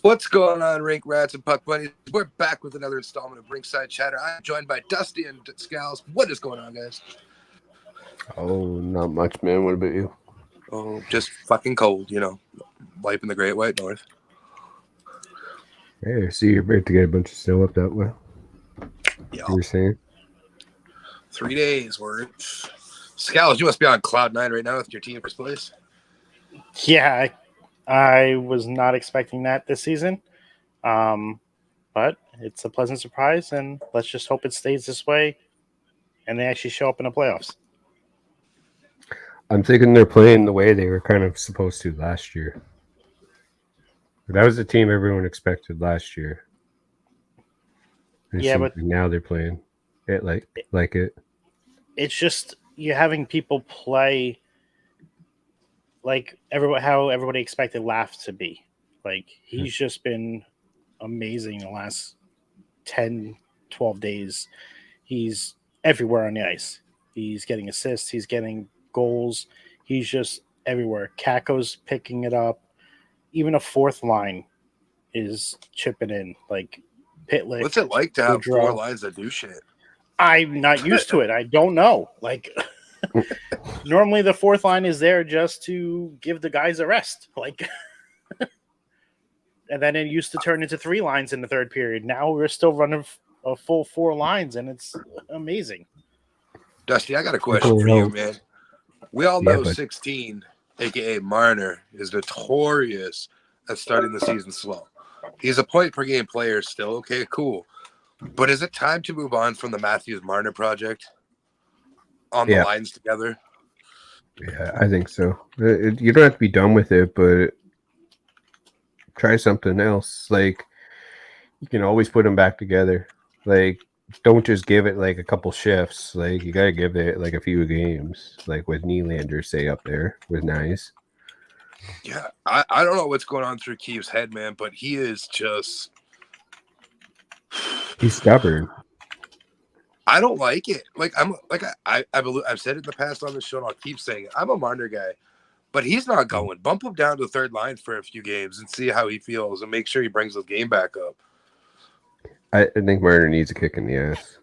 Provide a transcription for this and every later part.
What's going on, Rink Rats and Puck Bunnies? We're back with another installment of Rink Side Chatter. I'm joined by Dusty and Scalz. What is going on, guys? Oh, not much, man. What about you? Oh, just fucking cold, wiping the Great White North. Hey, I see you're about to get a bunch of snow up that way. Yeah. You were saying? 3 days worth. Scalz, you must be on cloud nine right now with your team first place. Yeah, I was not expecting that this season. But it's a pleasant surprise, and let's just hope it stays this way and they actually show up in the playoffs. I'm thinking they're playing the way they were kind of supposed to last year. That was the team everyone expected last year. But now they're playing it like it. It's just you're having people play like how everybody expected Laugh to be. Like, he's just been amazing the last 10, 12 days. He's everywhere on the ice. He's getting assists. He's getting goals. He's just everywhere. Kako's picking it up. Even a fourth line is chipping in. Like Pitlick. What's it like to have four lines that do shit? I'm not used to it. I don't know. Like, normally the fourth line is there just to give the guys a rest. Like, and then it used to turn into 3 lines in the third period. Now we're still running a full 4 lines, and it's amazing. Dusty, I got a question for you, man. We all know 16, a.k.a. Marner, is notorious at starting the season slow. He's a point-per-game player still. Okay, cool. But is it time to move on from the Matthews-Marner project on the lines together? Yeah, I think so. You don't have to be done with it, but try something else. Like, you can always put them back together. Like, don't just give it like a couple shifts. Like, you gotta give it like a few games. Like with Nylander, say up there with Nice. Yeah, I don't know what's going on through Keith's head, man, but he is just he's stubborn. I don't like it. Like I've said it in the past on the show, and I'll keep saying it. I'm a Marner guy, but he's not going. Bump him down to the third line for a few games and see how he feels, and make sure he brings his game back up. I think Marner needs a kick in the ass.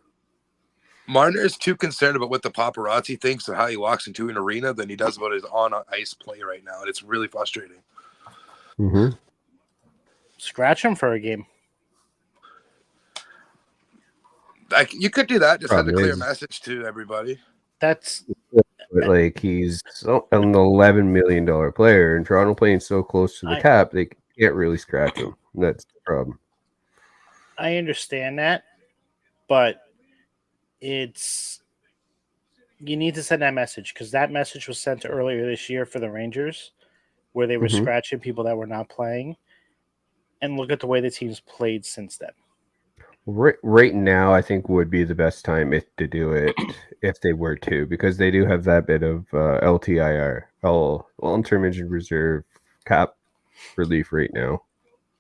Marner is too concerned about what the paparazzi thinks of how he walks into an arena than he does about his on-ice play right now, and it's really frustrating. Mm-hmm. Scratch him for a game. Like, you could do that. Just send a clear message to everybody. That's like he's an $11 million player, and Toronto playing so close to the cap, they can't really scratch him. That's the problem. I understand that, but you need to send that message, because that message was sent earlier this year for the Rangers, where they were scratching people that were not playing, and look at the way the team's played since then. Right now, I think would be the best time to do it if they were to, because they do have that bit of LTIR, long-term injured reserve cap relief right now.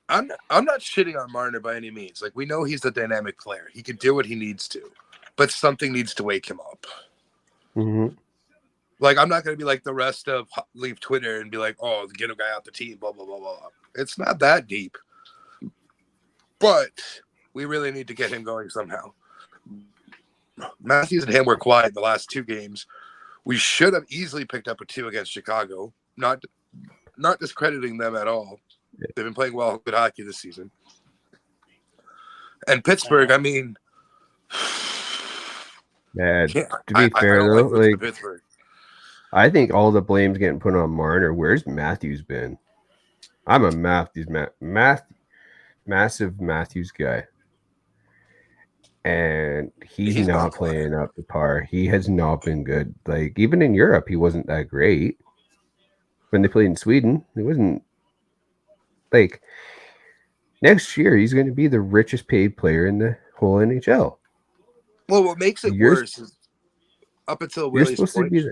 I'm not shitting on Marner by any means. Like, we know he's a dynamic player. He can do what he needs to, but something needs to wake him up. Mm-hmm. Like, I'm not going to be like the rest of leave Twitter and be like, oh, get a guy out the team, blah, blah, blah, blah. It's not that deep. But we really need to get him going somehow. Matthews and him were quiet the last 2 games. We should have easily picked up a 2 against Chicago. Not discrediting them at all. They've been playing well, good hockey this season. And Pittsburgh, I mean, to be fair though, like Pittsburgh. I think all the blame's getting put on Marner. Where's Matthews been? I'm a massive Matthews guy, and he's not playing up to par. He has not been good. Like, even in Europe, he wasn't that great. When they played in Sweden, he wasn't. Like, next year, he's going to be the richest paid player in the whole NHL. Well, what makes it worse is up until Willie's supposed to be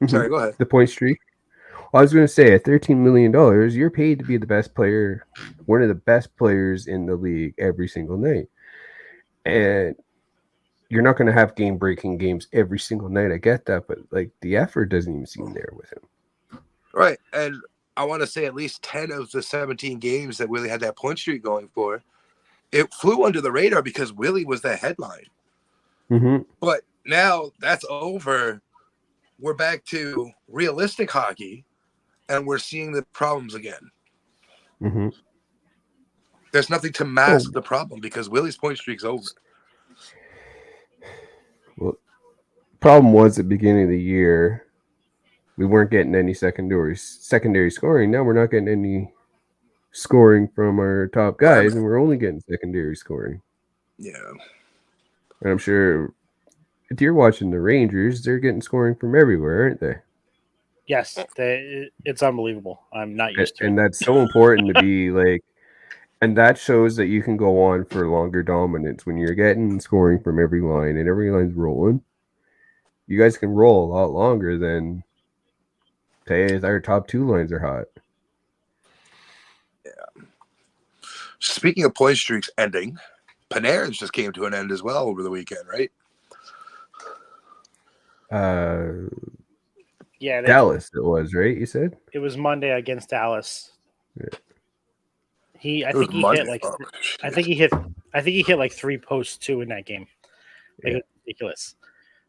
Sorry, go ahead. The point streak. Well, I was going to say, at $13 million, you're paid to be the best player, one of the best players in the league every single night. And you're not going to have game-breaking games every single night. I get that, but like, the effort doesn't even seem there with him. Right, and I want to say at least 10 of the 17 games that Willie had that point streak going for, it flew under the radar because Willie was the headline. Mm-hmm. But now that's over. We're back to realistic hockey, and we're seeing the problems again. Mm-hmm. There's nothing to mask the problem because Willie's point streak's over. Well, problem was at the beginning of the year, we weren't getting any secondary scoring. Now we're not getting any scoring from our top guys, and we're only getting secondary scoring. Yeah. And I'm sure if you're watching the Rangers, they're getting scoring from everywhere, aren't they? Yes, it's unbelievable. I'm not used to it. And that's so important to be like, and that shows that you can go on for longer dominance when you're getting scoring from every line and every line's rolling. You guys can roll a lot longer than, say, our top two lines are hot. Yeah. Speaking of point streaks ending, Panarin's just came to an end as well over the weekend, right? Yeah, Dallas it was, right? You said it was Monday against Dallas. Yeah. I think he hit like 3 posts too in that game. Like, it's ridiculous.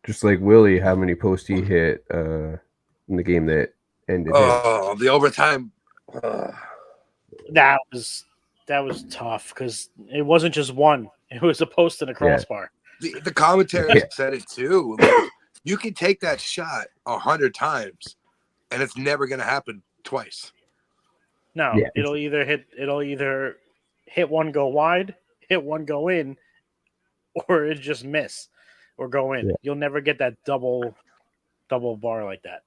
Just like Willie, how many posts he hit in the game that ended? The overtime. That was tough because it wasn't just one; it was a post and a crossbar. The commentary said it too. Like, you can take that shot 100 times, and it's never going to happen twice. No, it'll either hit one, go wide, hit one, go in, or it just miss or go in. Yeah. You'll never get that double bar like that.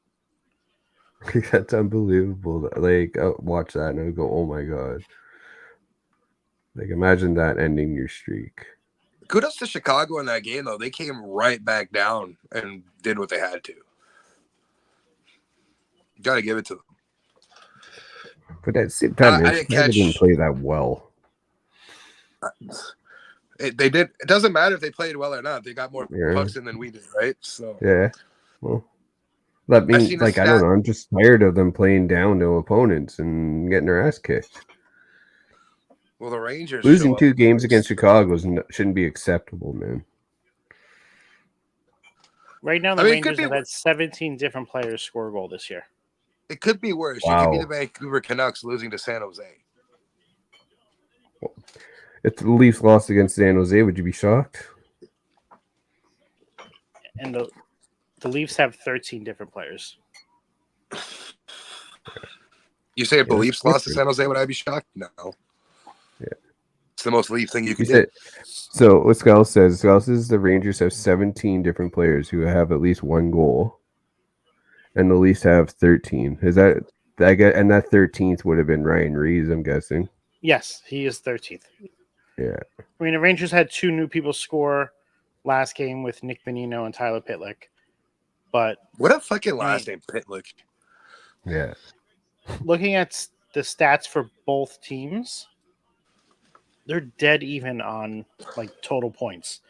That's unbelievable. Like, I'll watch that and I go, "Oh my god!" Like, imagine that ending your streak. Kudos to Chicago in that game, though. They came right back down and did what they had to. Got to give it to them. But at the same time, I didn't play that well. They did. It doesn't matter if they played well or not. They got more pucks in than we did, right? So yeah. Well, that means I don't know. I'm just tired of them playing down to opponents and getting their ass kicked. Well, the Rangers losing 2 games against Chicago shouldn't be acceptable, man. Right now, the Rangers have had 17 different players score a goal this year. It could be worse. Wow. You could be the Vancouver Canucks losing to San Jose. If the Leafs lost against San Jose, would you be shocked? And the Leafs have 13 different players. You say if the Leafs lost to San Jose, would I be shocked? No. Yeah. It's the most Leaf thing you could do. So what Scalz says the Rangers have 17 different players who have at least 1 goal. And the Leafs have 13. Is that and that 13th would have been Ryan Reeves, I'm guessing. Yes, he is 13th. Yeah. I mean, the Rangers had 2 new people score last game with Nick Bonino and Tyler Pitlick. But what a fucking last name, Pitlick. Yeah. Looking at the stats for both teams, they're dead even on like total points.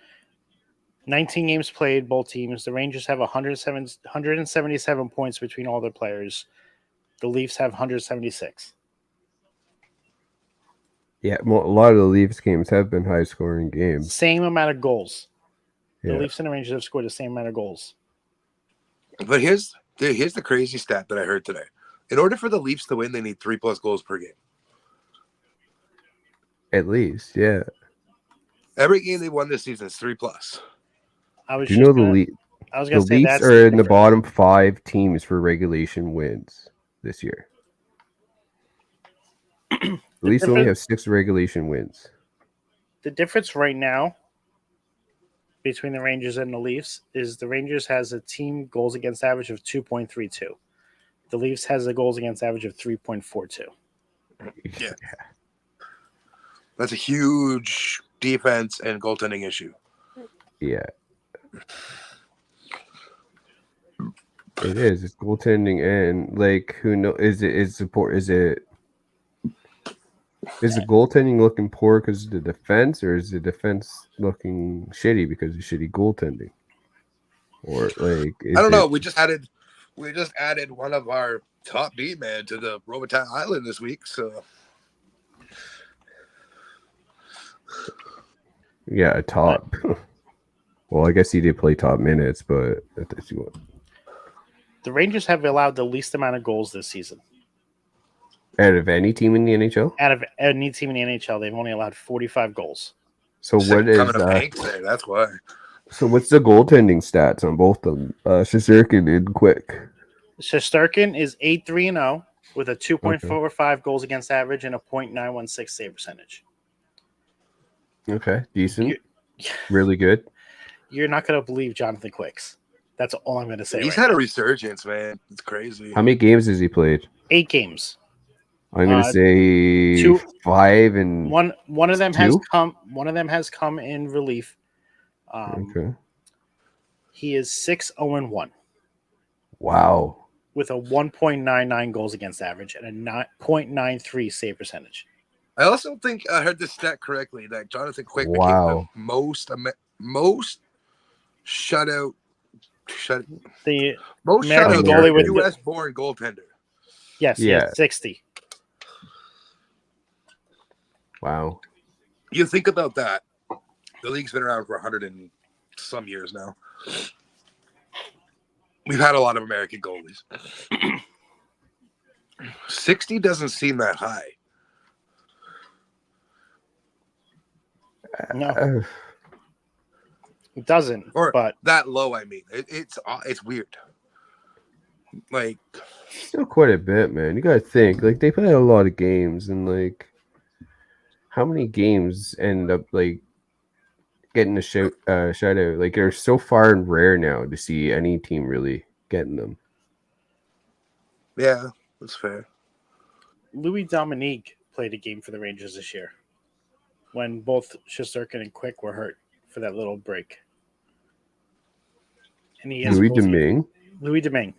19 games played, both teams. The Rangers have 177 points between all their players. The Leafs have 176. Yeah, a lot of the Leafs games have been high-scoring games. Same amount of goals. Yeah. The Leafs and the Rangers have scored the same amount of goals. But here's the crazy stat that I heard today. In order for the Leafs to win, they need 3+ goals per game. At least, yeah. Every game they won this season is 3+. Do you know the Leafs? I was going to say Leafs are in the bottom 5 teams for regulation wins this year. The Leafs only have 6 regulation wins. The difference right now between the Rangers and the Leafs is the Rangers has a team goals against average of 2.32. The Leafs has a goals against average of 3.42. Yeah. That's a huge defense and goaltending issue. Yeah. It is. It's goaltending and like who knows? Is the goaltending looking poor because of the defense, or is the defense looking shitty because of shitty goaltending? Or like I don't know. We just added we just added one of our top D men to the Robotan Island this week. So yeah, top. Well, I guess he did play top minutes, but that's what. The Rangers have allowed the least amount of goals this season. Out of any team in the NHL? Out of any team in the NHL, they've only allowed 45 goals. So what is coming to Banks there? That's why. So what's the goaltending stats on both of them? Shesterkin and Quick. Shesterkin is 8-3-0 with a 2.45 goals against average and a .916 save percentage. Okay, decent. Really good. You're not going to believe Jonathan Quick's. That's all I'm going to say. He's had a resurgence, man. It's crazy. How many games has he played? 8 games. I'm going to say 5 and one of them 2? has come. One of them has come in relief. Okay. He is 6-0-1. Wow. With a 1.99 goals against average and a 0.93 save percentage. I also think I heard this stat correctly that Jonathan Quick became the most shutout goalie with U.S.-born goaltender. Yes, he has 60. Wow. You think about that. The league's been around for 100 and some years now. We've had a lot of American goalies. 60 doesn't seem that high. No. It doesn't. But that low, I mean. It's weird. Like, still quite a bit, man. You gotta think. Like, they play a lot of games, and like, how many games end up like getting a shutout? Like, they're so far and rare now to see any team really getting them. Yeah, that's fair. Louis Dominique played a game for the Rangers this year when both Shesterkin and Quick were hurt for that little break. And he has Louis Domingue.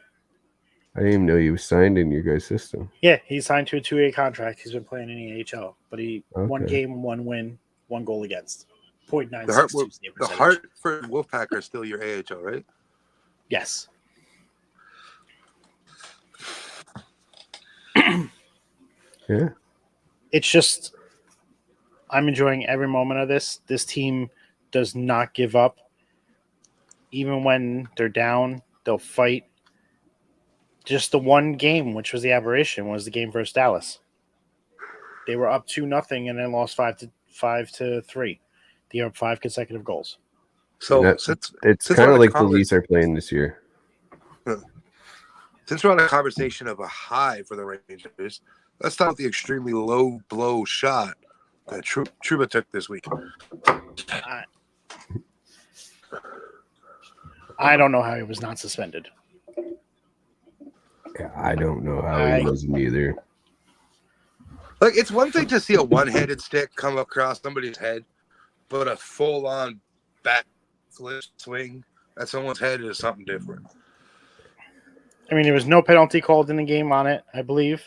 I didn't even know he was signed in your guys' system. Yeah, he signed to a 2-year contract. He's been playing in the AHL, but he 1 game, 1 win, 1 goal against. .962 The Hartford Wolfpack are still your AHL, right? Yes. Yeah. It's just, I'm enjoying every moment of this. This team does not give up. Even when they're down, they'll fight. Just the one game, which was the aberration, was the game versus Dallas. They were up 2-0 and then lost 5-3. They have 5 consecutive goals. So it's kind of like the Leafs are playing this year. Since we're on a conversation of a high for the Rangers, let's start with the extremely low blow shot that Trouba took this week. I don't know how he was not suspended. Yeah, I don't know how he wasn't either. Like, it's one thing to see a one-handed stick come across somebody's head, but a full-on back flip swing at someone's head is something different. I mean, there was no penalty called in the game on it, I believe.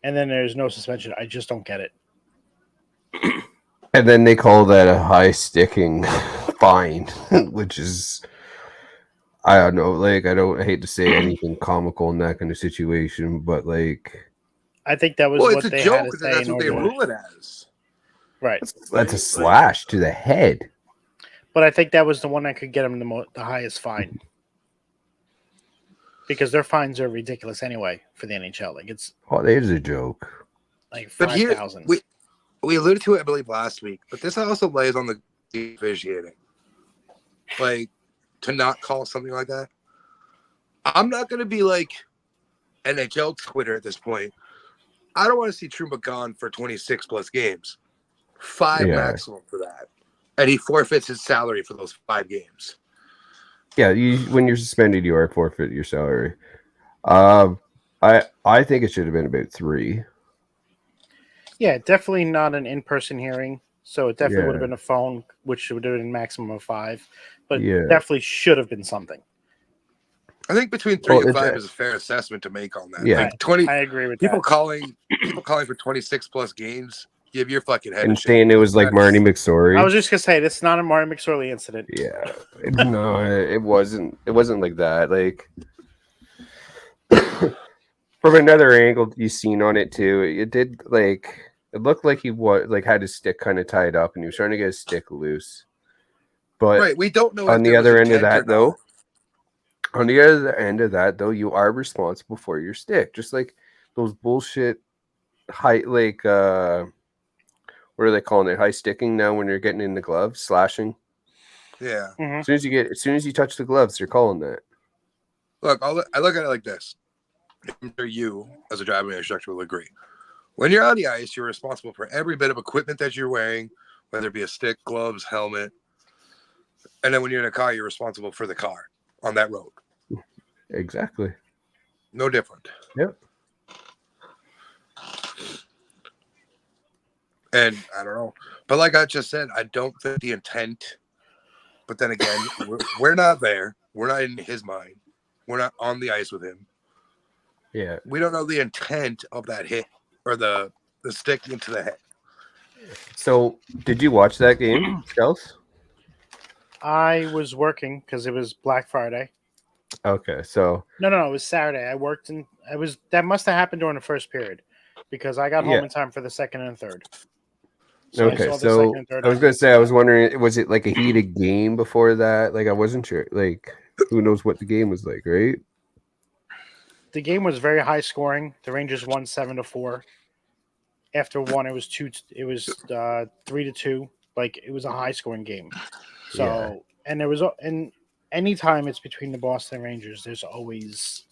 And then there's no suspension. I just don't get it. And then they call that a high sticking fine, which is, I don't know, like, I hate to say anything comical in that kind of situation, but like, I think that was what they had to say. That's what they rule it as. Right. That's a slash to the head. But I think that was the one that could get him the highest fine. Because their fines are ridiculous anyway for the NHL. Like, it's there's a joke. Like 5,000. We alluded to it, I believe, last week, but this also lays on the officiating. Like, to not call something like that. I'm not going to be like NHL Twitter at this point. I don't want to see Trouba gone for 26 plus games. 5 maximum for that. And he forfeits his salary for those 5 games. Yeah, when you're suspended, you are forfeit your salary. I think it should have been about 3. Yeah, definitely not an in-person hearing. So it definitely would have been a phone, which would have been maximum of 5. But definitely should have been something. I think between 3 and 5 is a fair assessment to make on that. Yeah, like 20. I agree with people that. People calling for 26 plus games. Give your fucking head. And saying it was like Marty McSorley. I was just gonna say this is not a Marty McSorley incident. Yeah, no, it wasn't. It wasn't like that. Like, From another angle you've seen on it too, it did like it looked like he was like had his stick kind of tied up and he was trying to get his stick loose. But Right, we don't know on if the there was other end of intent or that though, not. on the other end of that though, you are responsible for your stick. Just like those bullshit high like what are they calling it? High sticking now when you're getting in the gloves, slashing. Yeah. As soon as you touch the gloves, they're calling that. Look, I look at it like this. I'm sure you, as a driving instructor, will agree. When you're on the ice, you're responsible for every bit of equipment that you're wearing, whether it be a stick, gloves, helmet. And then when you're in a car, you're responsible for the car on that road. Exactly. No different. Yep. And I don't know. But like I just said, I don't think the intent. But then again, we're not there. We're not in his mind. We're not on the ice with him. Yeah. We don't know the intent of that hit or the stick into the head. So, did you watch that game, Scalz? I was working because it was Black Friday. Okay, so No, it was Saturday. I worked and that must have happened during the first period because I got home in time for the second and third. So okay, so I was gonna say I was wondering, was it like a heated game before that? Like I wasn't sure. Like who knows what the game was like, right? The game was very high scoring. The Rangers won 7-4. After one, it was 3-2. Like it was a high scoring game. So and there was anytime it's between the Boston Rangers, there's always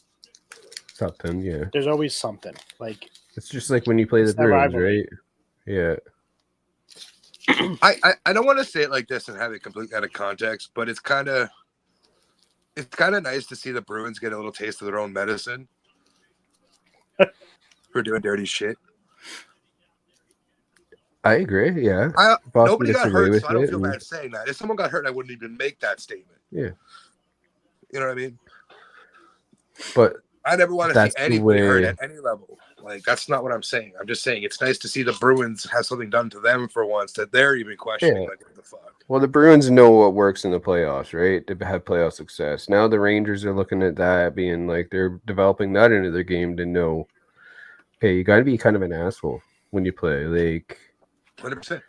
something. Yeah, there's always something. Like it's just like when you play the Bruins, right? Yeah. I don't want to say it like this and have it completely out of context, but it's kind of nice to see the Bruins get a little taste of their own medicine for doing dirty shit. I agree. Yeah. Nobody got hurt, so I don't feel bad saying that. If someone got hurt, I wouldn't even make that statement. Yeah. You know what I mean? But I never want to see anybody hurt at any level. Like, that's not what I'm saying. I'm just saying it's nice to see the Bruins have something done to them for once that they're even questioning. Like, what the fuck? Well, the Bruins know what works in the playoffs, right? To have playoff success. Now the Rangers are looking at that, being like they're developing that into their game to know, hey, you got to be kind of an asshole when you play. Like, 100%.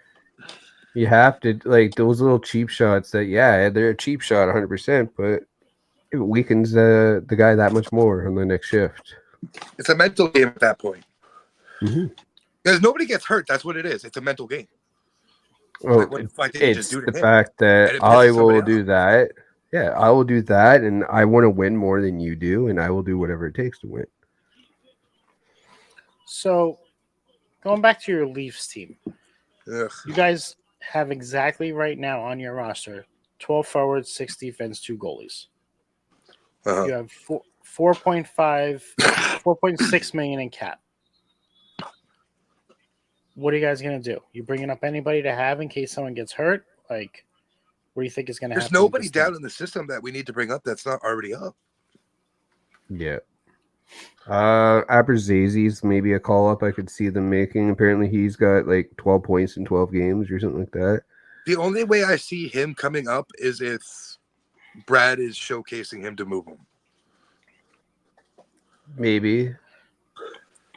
You have to, like, those little cheap shots that, they're a cheap shot 100%, but it weakens the guy that much more on the next shift. It's a mental game at that point. Mm-hmm. Because nobody gets hurt. That's what it is. It's a mental game. Well, it's the fact that I will do that. Yeah, I will do that, and I want to win more than you do, and I will do whatever it takes to win. So, going back to your Leafs team, you guys have exactly right now on your roster 12 forwards, 6 defense, 2 goalies. Uh-huh. You have 4.6 million in cap. What are you guys going to do? You bringing up anybody to have in case someone gets hurt? Like, what do you think is going to happen? There's nobody down in the system that we need to bring up that's not already up. Yeah. Aberzazi's maybe a call up I could see them making. Apparently he's got like 12 points in 12 games or something like that. The only way I see him coming up is if Brad is showcasing him to move him. Maybe.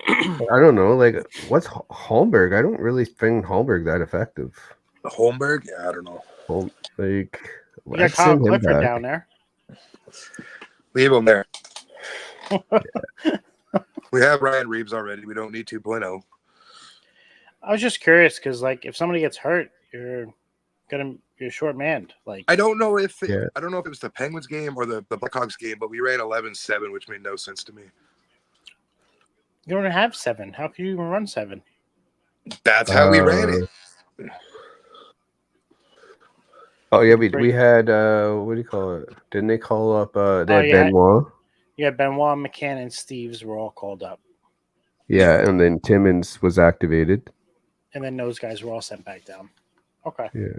I don't know. Like, what's Holmberg? I don't really find Holmberg that effective. Holmberg? Yeah, I don't know. You got Kyle Clifford down there. Leave him there. We have Ryan Reeves already. We don't need 2.0. I was just curious because, like, if somebody gets hurt, you're short manned. Like, I don't know if it was the Penguins game or the Blackhawks game, but we ran 11-7, which made no sense to me. You don't have 7. How can you even run 7? That's how we ran it. Oh yeah, we had what do you call it? Didn't they call up Benoit? Yeah, Benoit, McCann, and Steves were all called up. Yeah, and then Timmins was activated. And then those guys were all sent back down. Okay. Yeah.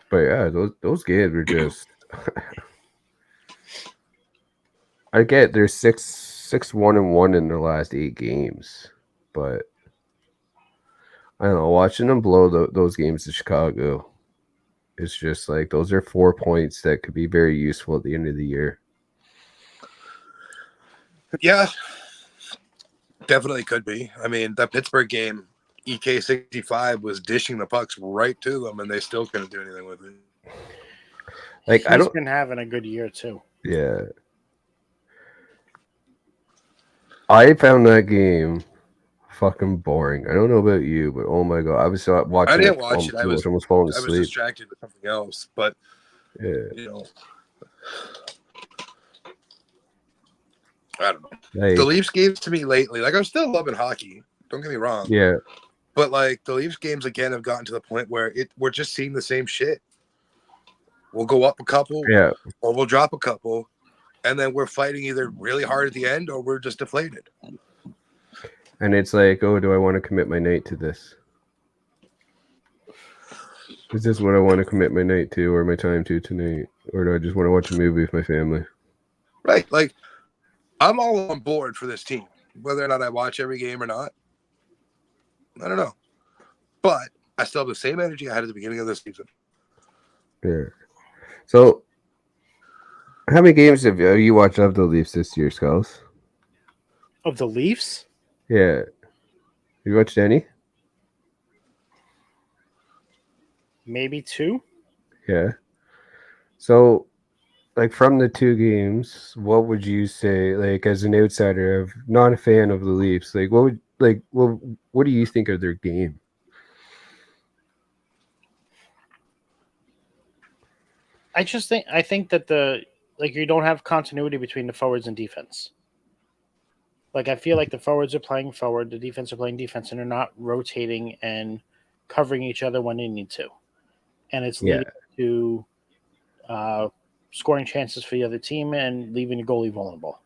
But yeah, those games were just I get they're 6-1-1 in their last 8 games, but I don't know, watching them blow those games to Chicago, it's just like those are 4 points that could be very useful at the end of the year. Yeah, definitely could be. I mean, that Pittsburgh game, EK65 was dishing the pucks right to them, and they still couldn't do anything with it. Like, He's been having a good year too. Yeah. I found that game fucking boring. I don't know about you, but oh my god, I was watching. I didn't watch it. I was almost falling I asleep. was distracted with something else, but Yeah. you know, I don't know. Like, The Leafs games to me lately, like I'm still loving hockey. Don't get me wrong. yeah. But like the Leafs games again have gotten to the point where we're just seeing the same shit. We'll go up a couple, Yeah. or we'll drop a couple, and then we're fighting either really hard at the end or we're just deflated. And it's like, oh, do I want to commit my night to this? Is this what I want to commit my night to or my time to tonight? Or do I just want to watch a movie with my family? Right. Like, I'm all on board for this team. Whether or not I watch every game or not, I don't know. But I still have the same energy I had at the beginning of the season. Yeah. So, how many games have you watched of the Leafs this year, Scalz? Of the Leafs? Yeah. Have you watched any? Maybe 2. Yeah. So, like, from the 2 games, what would you say, like, as an outsider, of not a fan of the Leafs, like, what do you think of their game? I think that you don't have continuity between the forwards and defense. Like, I feel like the forwards are playing forward, the defense are playing defense, and they're not rotating and covering each other when they need to. And it's leading to scoring chances for the other team and leaving the goalie vulnerable.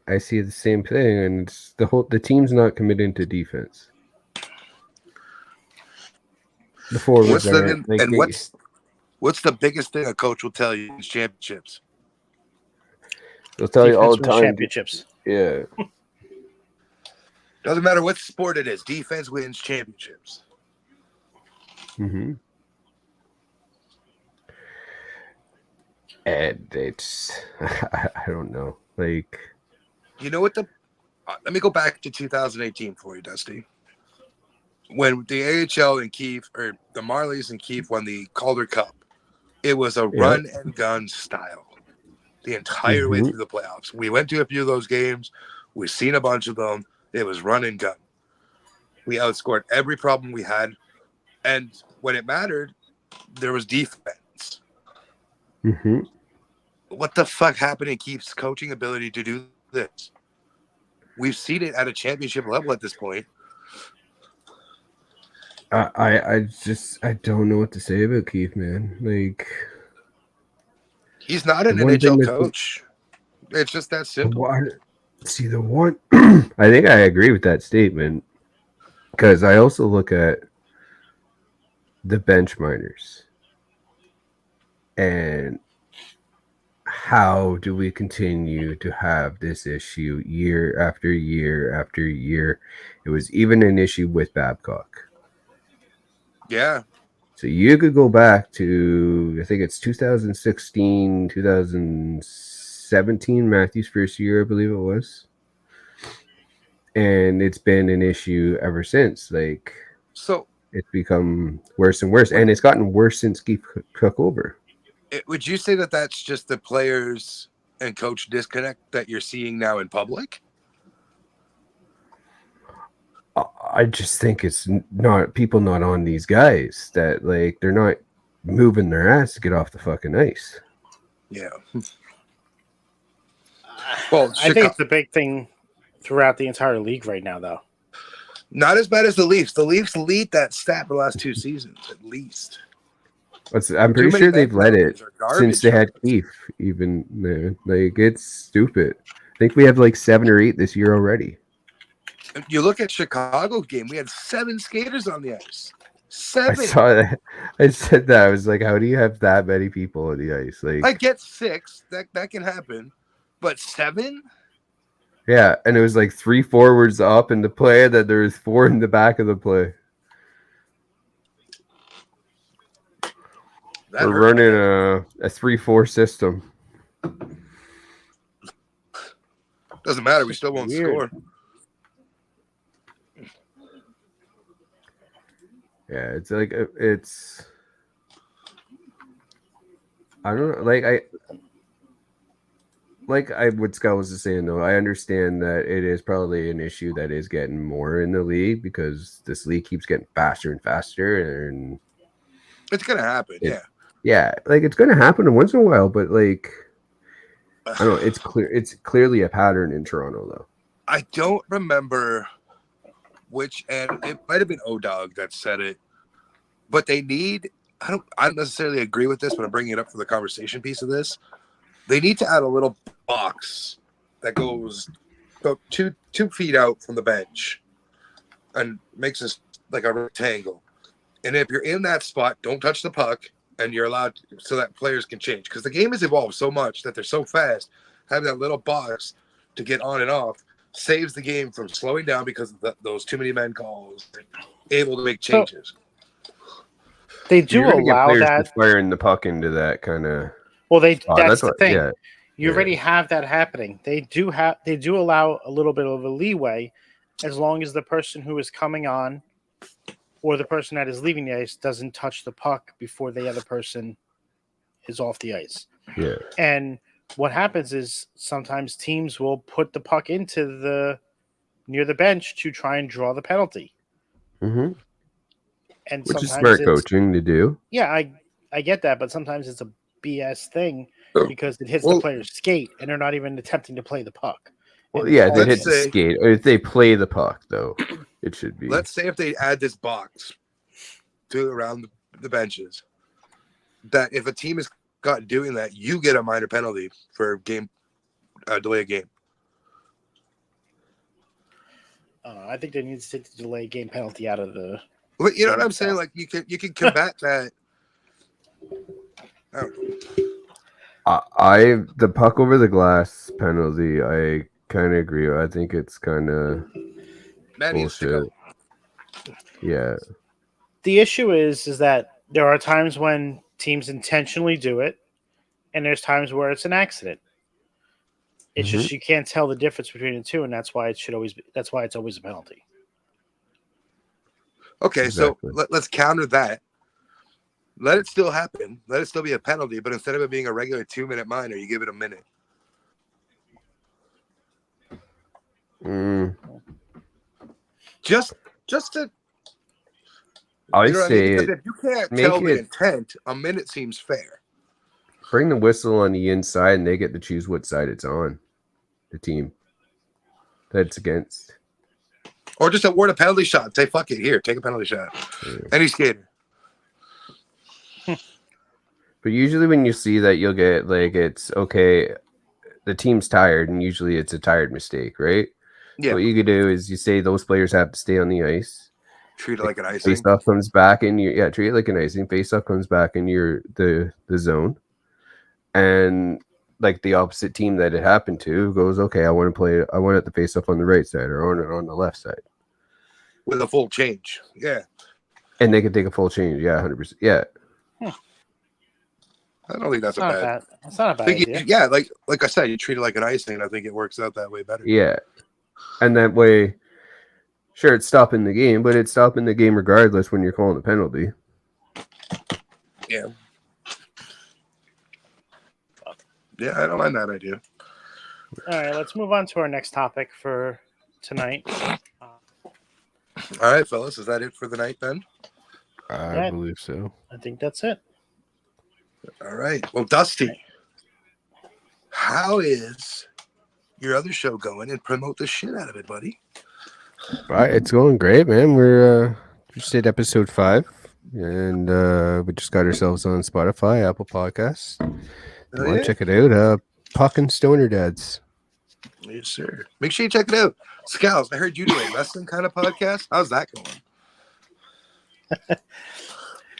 I see the same thing, and it's the team's not committing to defense. The forwards what's the biggest thing a coach will tell you in championships? They'll tell you all the time. Championships. Yeah. Doesn't matter what sport it is. Defense wins championships. Mm-hmm. And it's, I don't know. Like, you know what? Let me go back to 2018 for you, Dusty. When the AHL and Keefe, or the Marlies and Keefe won the Calder Cup, it was a run and gun style the entire way through the playoffs. We went to a few of those games. We've seen a bunch of them. It was run and gun. We outscored every problem we had. And when it mattered, there was defense. Mm-hmm. What the fuck happened in Keefe's coaching ability to do this? We've seen it at a championship level at this point. I don't know what to say about Keefe, man. Like, he's not an NHL coach. It's just that simple. I think I agree with that statement, because I also look at the bench minors and how do we continue to have this issue year after year after year? It was even an issue with Babcock. Yeah. So you could go back to, I think it's 2016, 2017, Matthew's first year, I believe it was. And it's been an issue ever since. Like, so it's become worse and worse. And it's gotten worse since Keith took over. Would you say that that's just the players and coach disconnect that you're seeing now in public? I just think it's not people not on these guys, that like they're not moving their ass to get off the fucking ice. Yeah. Well, I think it's the big thing throughout the entire league right now, though. Not as bad as the Leafs. The Leafs lead that stat the last 2 seasons, at least. I'm pretty sure they've led it since they had Keefe. Even man, like, it's stupid. I think we have like 7 or 8 this year already. You look at Chicago's game, we had 7 skaters on the ice. 7. I saw that. I said that. I was like, how do you have that many people on the ice? Like, I get 6. That can happen. But 7? Yeah, and it was like 3 forwards up in the play, that there was 4 in the back of the play. We're running a 3-4 system. Doesn't matter. We still won't weird. score. Yeah, it's like it's. I don't know. Like what Scott was saying though. I understand that it is probably an issue that is getting more in the league because this league keeps getting faster and faster, and It's gonna happen. Yeah, like it's gonna happen once in a while, but like I don't know. It's clear. It's clearly a pattern in Toronto though. I don't remember which, and it might have been O-Dog that said it, but they need. I don't necessarily agree with this, but I'm bringing it up for the conversation piece of this. They need to add a little box that goes about 2 feet out from the bench and makes this like a rectangle. And if you're in that spot, don't touch the puck, and you're allowed so that players can change. Because the game has evolved so much that they're so fast. Having that little box to get on and off saves the game from slowing down because of those too many men calls. Able to make changes. They do allow that. Firing the puck into that kind of. Well, that's the thing. Yeah. You already have that happening. They do allow a little bit of a leeway as long as the person who is coming on or the person that is leaving the ice doesn't touch the puck before the other person is off the ice. Yeah. And what happens is sometimes teams will put the puck into near the bench to try and draw the penalty. Mm-hmm. And which is smart coaching to do. Yeah, I get that, but sometimes it's a BS thing because it hits the player's skate and they're not even attempting to play the puck. Well, yeah, they hit the skate. Or if they play the puck, though, it should be. Let's say if they add this box around the benches, that if a team is caught doing that, you get a minor penalty for game delay a game. I think they need to take the delay game penalty out of the. But you know what I'm saying? Like you can combat that. I don't know. The puck over the glass penalty, I kind of agree. I think it's kind of bullshit. Yeah. The issue is that there are times when teams intentionally do it, and there's times where it's an accident. It's just you can't tell the difference between the two, and that's why it's always a penalty. Okay, exactly. So let's counter that. Let it still happen. Let it still be a penalty, but instead of it being a regular 2-minute minor, you give it a minute. Just to. I say if you can't tell the intent, a minute seems fair. Bring the whistle on the inside, and they get to choose what side it's on. The team that it's against. Or just award a penalty shot. Say, fuck it. Here, take a penalty shot. Yeah. Any skater. But usually when you see that, you'll get, like, it's, okay, the team's tired, and usually it's a tired mistake, right? Yeah. So what you could do is you say those players have to stay on the ice. Treat it like an icing. Face-off comes back in your... Yeah, treat it like an icing. Face-off comes back in the zone. And... like the opposite team that it happened to goes, okay, I want it to face up on the right side or I want it on the left side. With a full change. Yeah. And they can take a full change. Yeah, 100%. Yeah. I don't think that's bad. That's not a bad idea. Yeah, like I said, you treat it like an icing. I think it works out that way better. Yeah. And that way, sure, it's stopping the game, but it's stopping the game regardless when you're calling the penalty. Yeah. Yeah, I don't mind that idea. All right, let's move on to our next topic for tonight. All right, fellas, is that it for the night then? I believe so. I think that's it. All right. Well, Dusty, how is your other show going? And promote the shit out of it, buddy. Right, it's going great, man. We're just at episode 5, and we just got ourselves on Spotify, Apple Podcasts. Check it out. Puck and Stoner Dads. Yes, sir. Make sure you check it out. Scalz, I heard you do a wrestling kind of podcast. How's that going?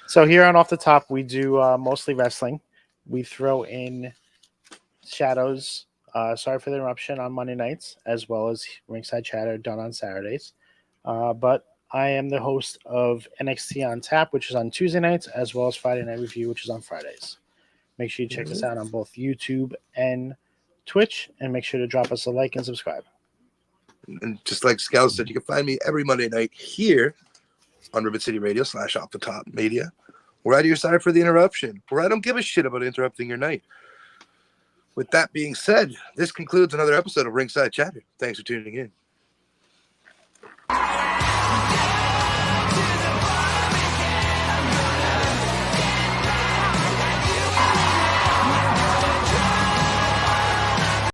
So here on Off the Top, we do mostly wrestling. We throw in Shadows. Sorry for the interruption on Monday nights, as well as Rink Side Chatter done on Saturdays. But I am the host of NXT on Tap, which is on Tuesday nights, as well as Friday Night Review, which is on Fridays. Make sure you check us out on both YouTube and Twitch, and make sure to drop us a like and subscribe. And just like Scalz said, you can find me every Monday night here on Ribbit City Radio / Off the Top Media. We're out of your side for the interruption, where I don't give a shit about interrupting your night. With that being said, this concludes another episode of Rink Side Chatter. Thanks for tuning in.